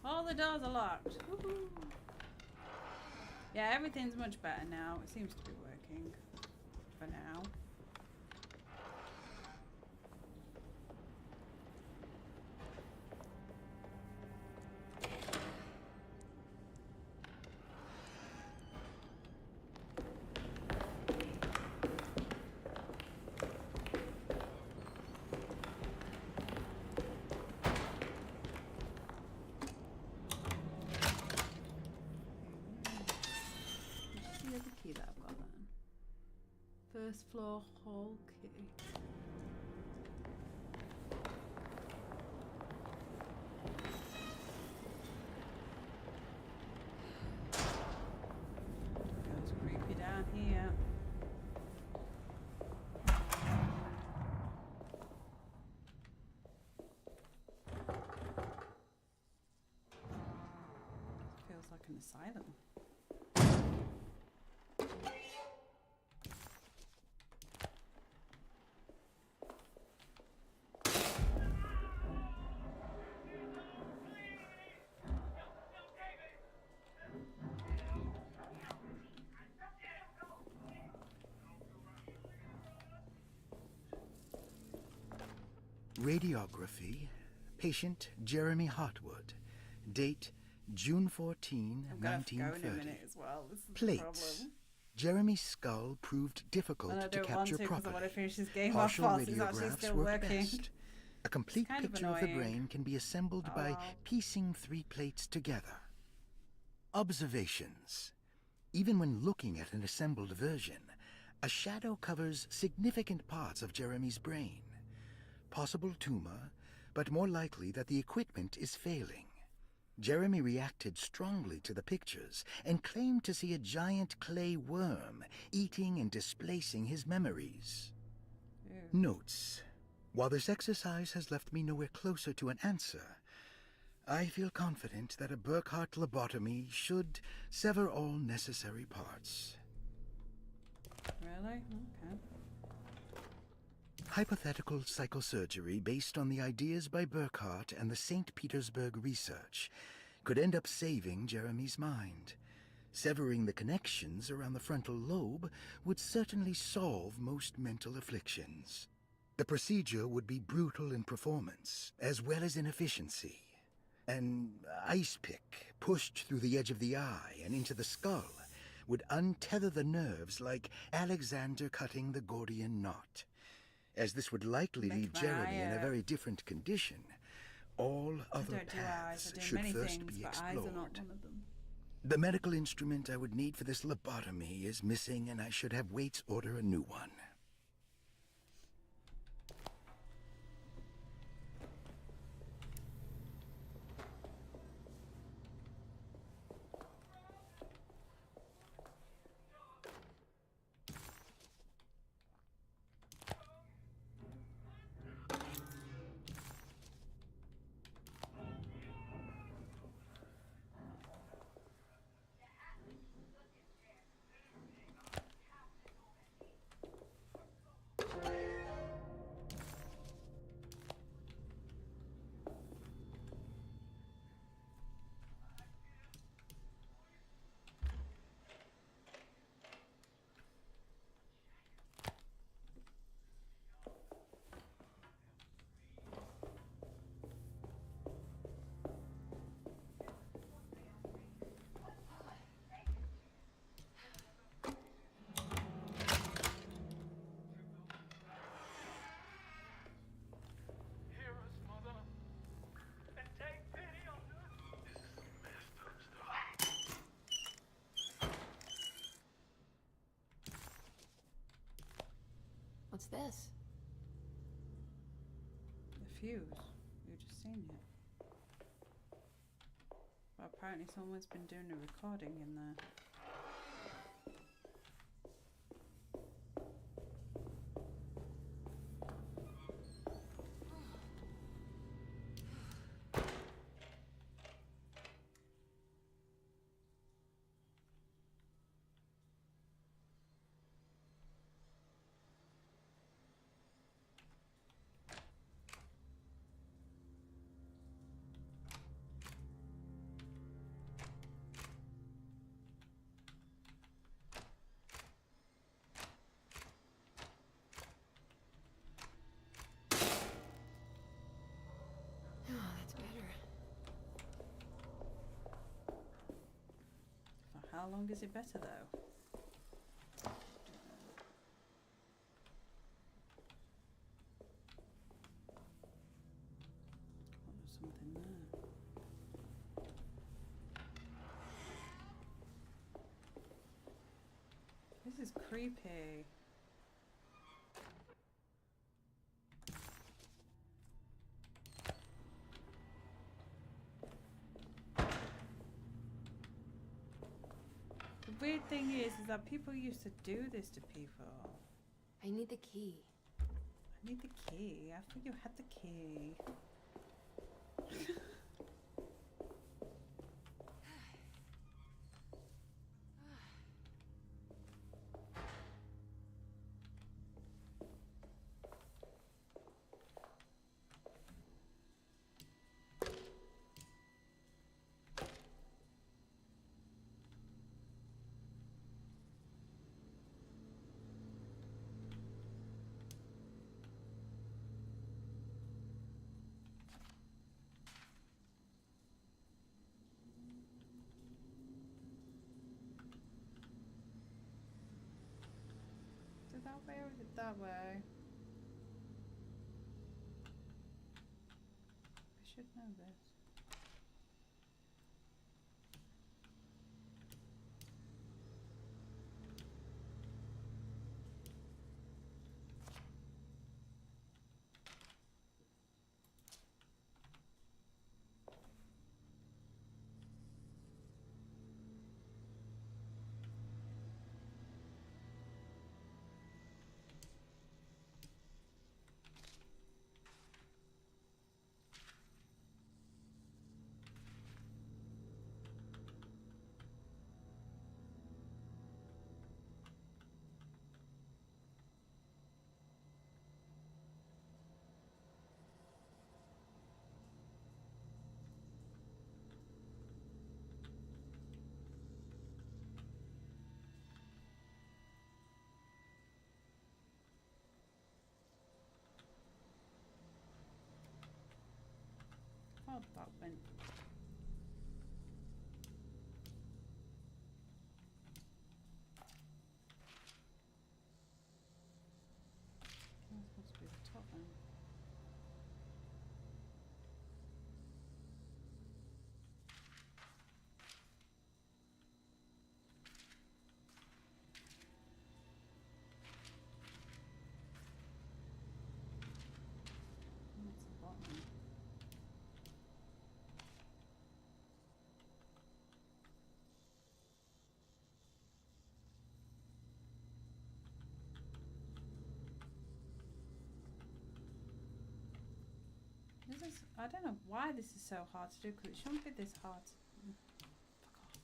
All the doors are locked. Woohoo. Yeah, everything's much better now. It seems to be working for now. Key that I've got then. First floor hall key. Goes creepy down here. Feels like an asylum. Radiography. Patient Jeremy Hotwood. Date June 14, I'm gonna have to go in a 1930. minute as well. This is the Plates. problem. Jeremy's skull proved difficult And I to don't want capture to because I properly. want to finish this game off Partial whilst it's actually radiographs still work working. best. A complete kind of picture of the annoying. brain can be assembled Oh, by well. piecing 3 plates together. Observations. Even when looking at an assembled version, a shadow covers significant parts of Jeremy's brain. Possible tumor, but more likely that the equipment is failing. Jeremy reacted strongly to the pictures and claimed to see a giant clay worm eating and displacing his memories. Ew. Notes. While this exercise has left me nowhere closer to an answer, I feel confident that a Burkhardt lobotomy should sever all necessary parts. Really? Okay. Hypothetical psychosurgery based on the ideas by Burkhardt and the St. Petersburg research could end up saving Jeremy's mind. Severing the connections around the frontal lobe would certainly solve most mental afflictions. The procedure would be brutal in performance, as well as in efficiency. An ice pick pushed through the edge of the eye and into the skull would untether the nerves like Alexander cutting the Gordian knot. As this would likely Make leave my Jeremy in eye a out. very different condition, all I other don't do eyes. paths I do should many first things, be but eyes explored. are not one of them. The medical instrument I would need for this lobotomy is missing, and I should have Waits order a new one. this? The fuse. You've just seen it. Well, apparently someone's been doing a recording in there. Oh, that's better. For how long is it better though? Oh, there's something there. This is creepy. The weird thing is that people used to do this to people. I need the key. I need the key. I thought you had the key. Is it that way or is it that way? I should know this. Oh, that went. That must be the top then. And that's the bottom. This is, I don't know why this is so hard to do because it shouldn't be this hard. Fuck off.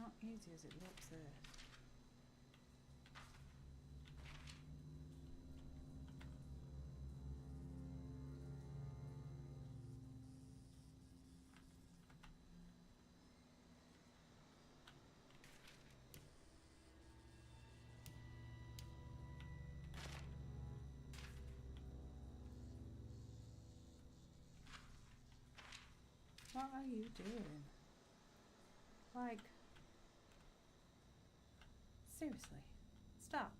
not easy as it looks there. What are you doing? Like, seriously, stop.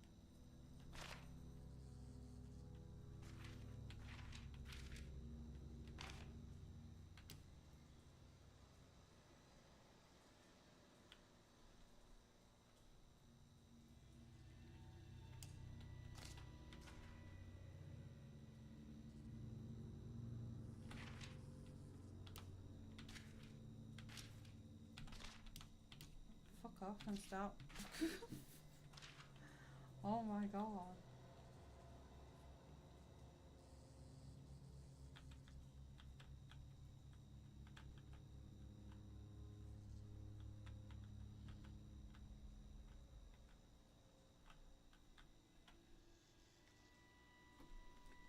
Fuck off and stop. Oh my god.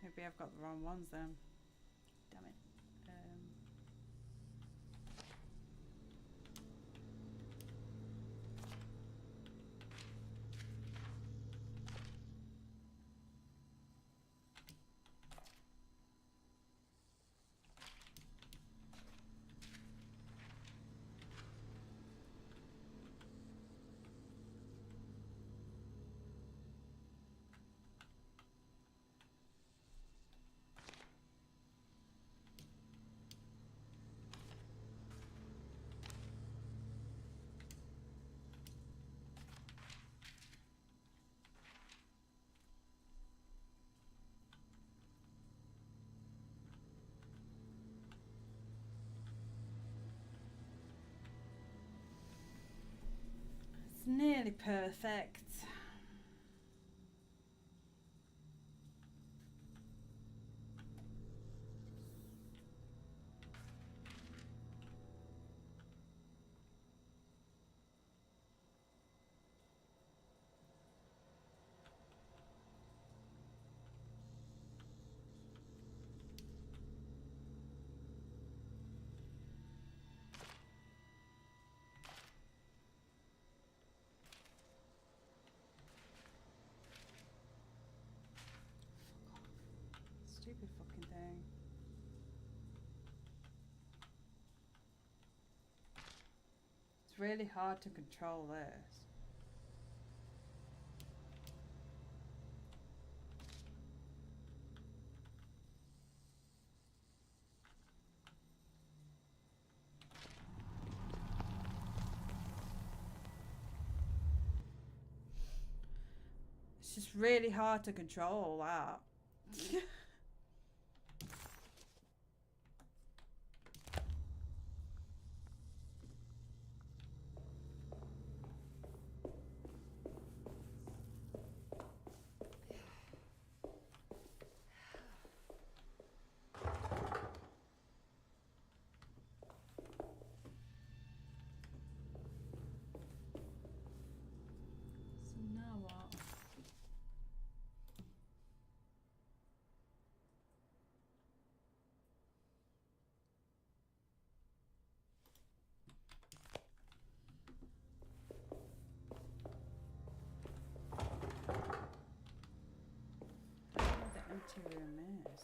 Maybe I've got the wrong ones then. Damn it. It's nearly perfect. Stupid fucking thing. It's really hard to control this. It's just really hard to control all that. So now what? The empty room is.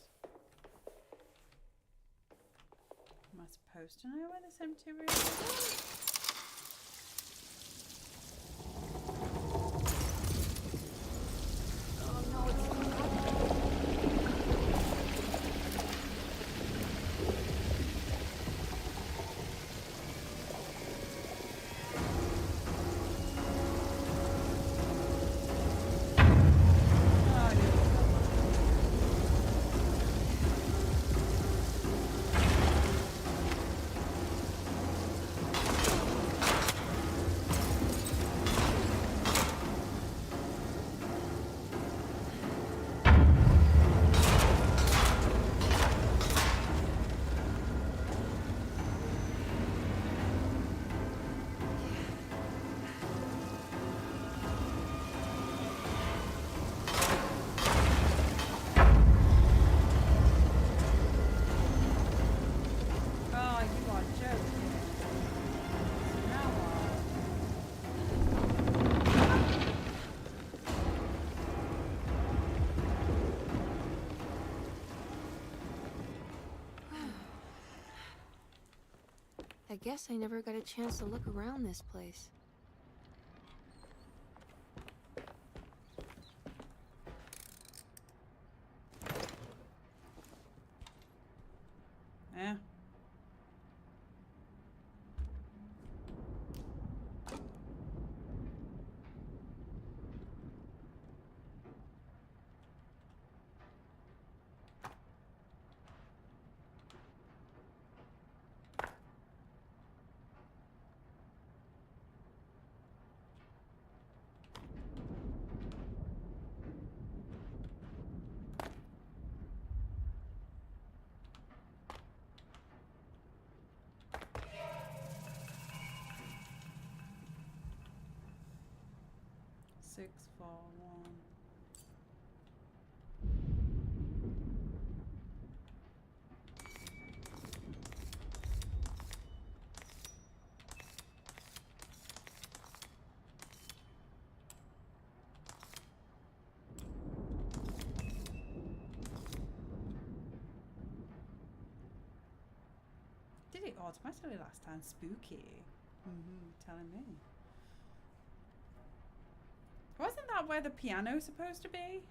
Am I supposed to know where this empty room is? Oh, guess I never got a chance to look around this place. Yeah. Six, 4, 1. Did it automatically last time? Spooky. Telling me. Wasn't that where the piano's supposed to be?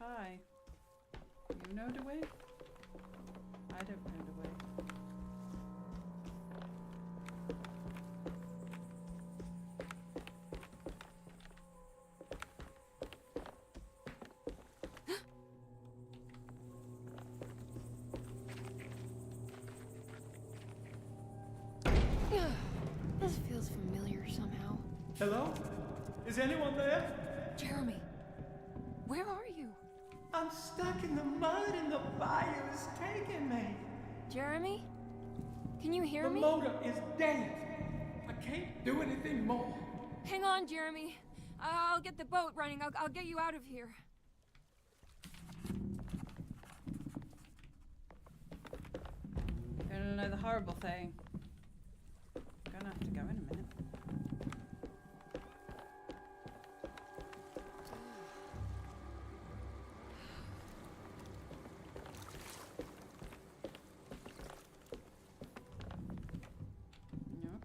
Hi. You know the way? I don't know the way. This feels familiar somehow. Hello? Is anyone there? Jeremy, where are you? I'm stuck in the mud and the fire's taking me. Jeremy? Can you hear The me? motor is dead. I can't do anything more. Hang on, Jeremy. I'll get the boat running. I'll get you out of here. You don't know the horrible thing. I'm gonna have to go in a minute.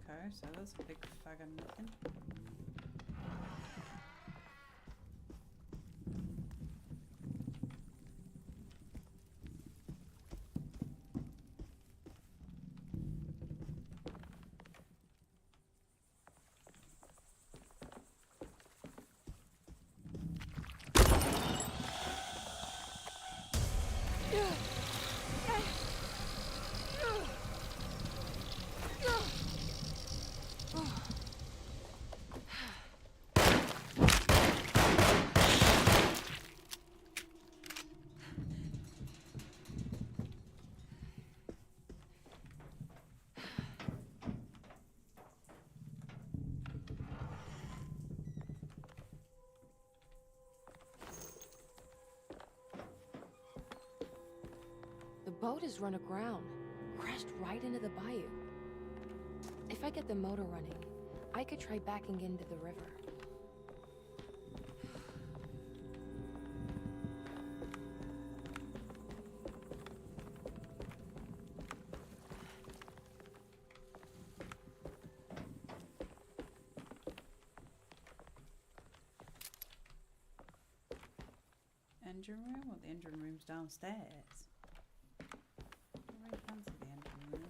Okay, so that's a big fag of nothing. The boat is run aground, crashed right into the bayou. If I get the motor running, I could try backing into the river. Engine room? Well, the engine room's downstairs. I really fancy the engine room.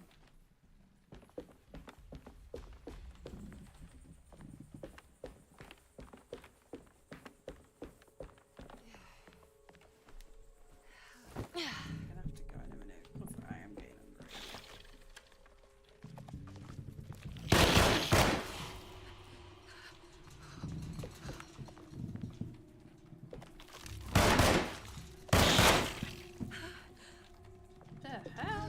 I'm gonna have to go in a minute because I am getting hungry. The hell?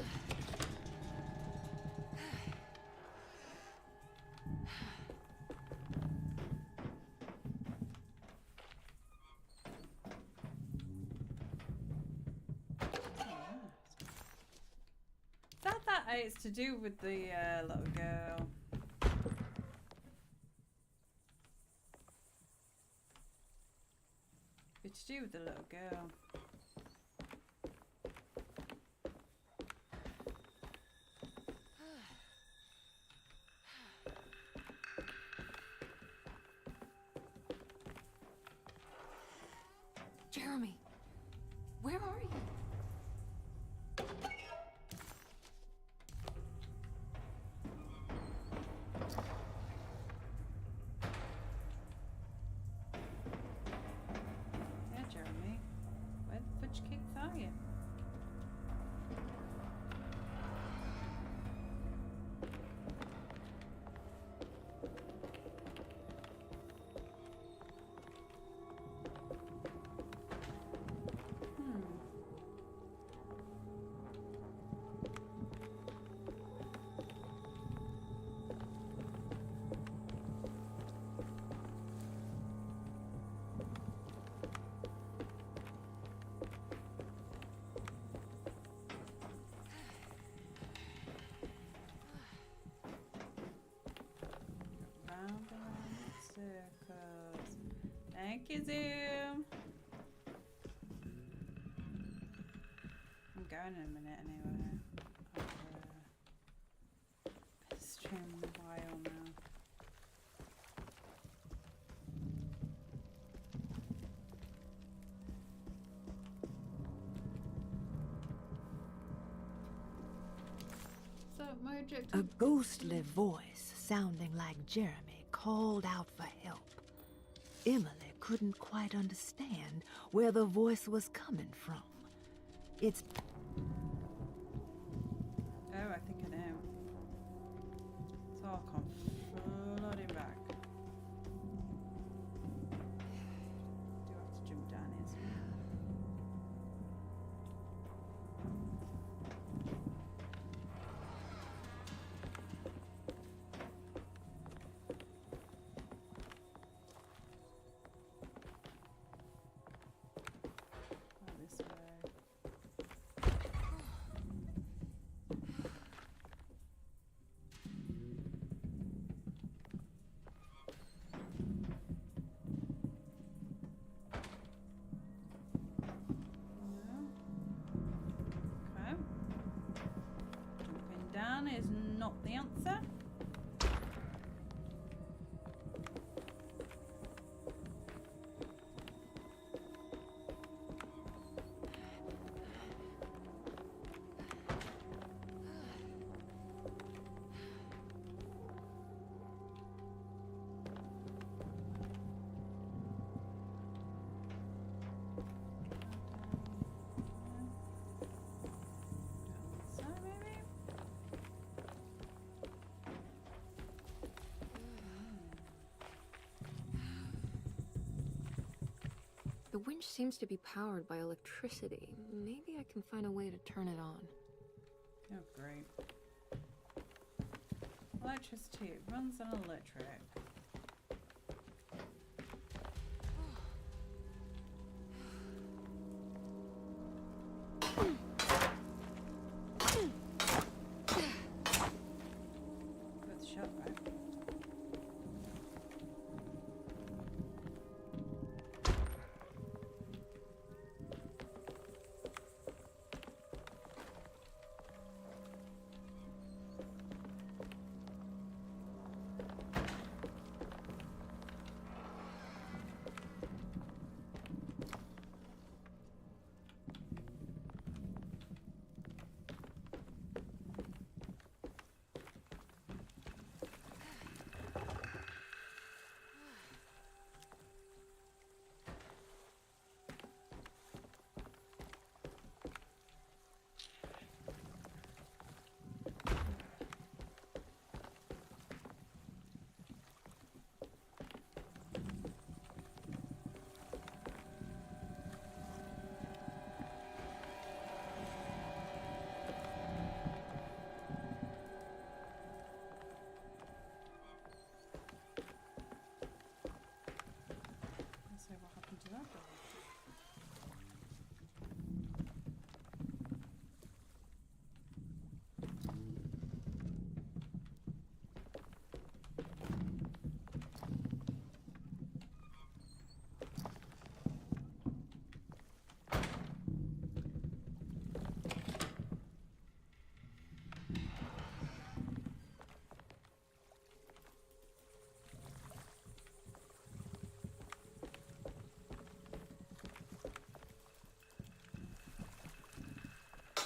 That it's to do with the little girl. It's to do with the little girl. Jeremy, where are you? Yeah, Jeremy. Where the fudge cakes are you? Round and round in circles. Thank you, Zoom. I'm going in a minute anyway. I've streaming a while now. So my objective. A ghostly voice sounding like Jeremy called out for help. Emily couldn't quite understand where the voice was coming from. It's Oh, I think I know. It's all come flooding back. Do have to jump down here soon. Oh, this way. Okay. Jumping down is not the answer. So maybe. The winch seems to be powered by electricity. Maybe I can find a way to turn it on. Oh, great. Electricity. It runs on electric. Good shot, right?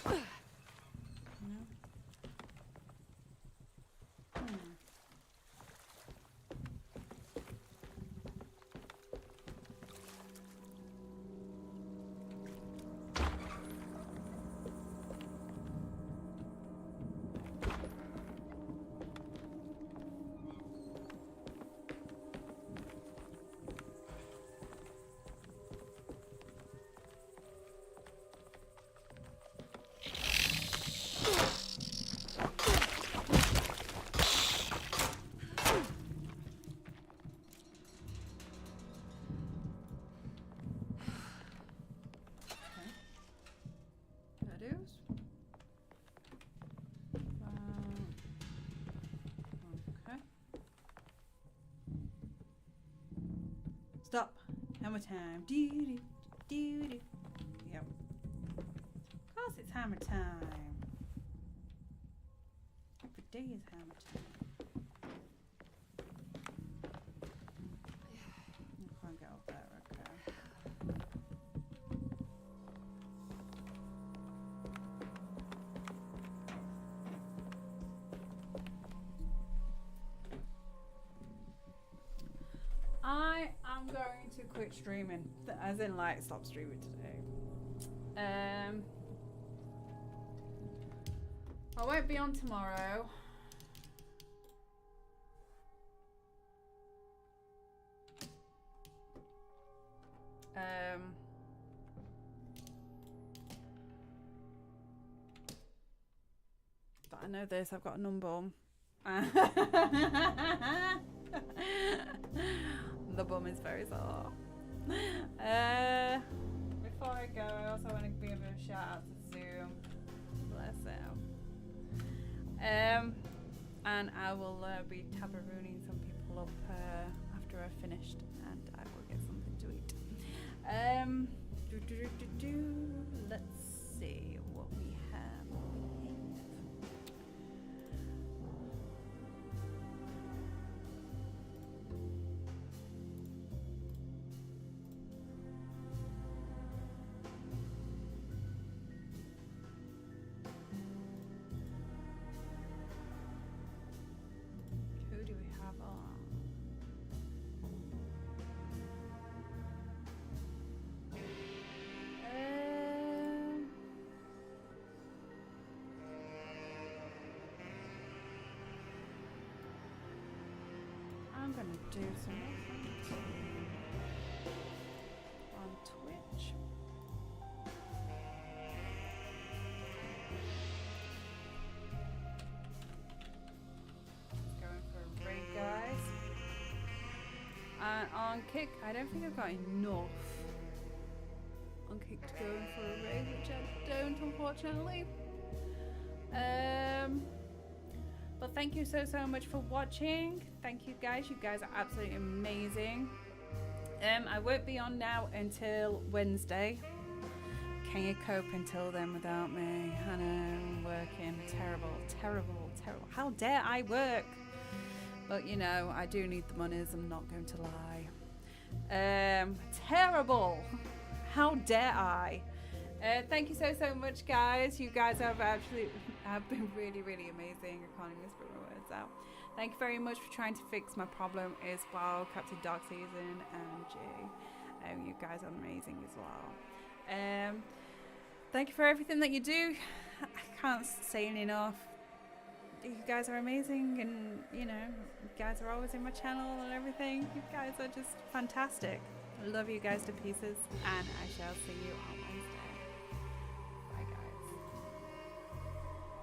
No. Okay. Stop. Hammer time. Doo doo doo doo. Yep. Of course it's hammer time. Every day is hammer time. I can't get up there, okay. I am going to quit streaming, as in like stop streaming today. I won't be on tomorrow. But I know this, I've got a number. The bum is very sore. Before I go, I also want to give a shout out to Zoom. Bless him. And I will be tabarooning some people up after I've finished, and I will get something to eat. Let's see what we have. Who do we have on? I'm gonna do some on Twitch. Going for a raid, guys. And on Kick, I don't think I've got enough on Kick to go in for a raid, which I don't, unfortunately. But thank you so much for watching. Thank you guys. You guys are absolutely amazing. I won't be on now until Wednesday. Can you cope until then without me? I know, I'm working. Terrible. How dare I work? But you know, I do need the monies, I'm not going to lie. Terrible. How dare I? Thank you so much, guys. You guys have been really amazing. I can't even spit my words out. Thank you very much for trying to fix my problem as well, Captain Dark Season and Jay. You guys are amazing as well. Thank you for everything that you do. I can't say it enough. You guys are amazing, and you know, you guys are always in my channel and everything. You guys are just fantastic. I love you guys to pieces, and I shall see you on Wednesday.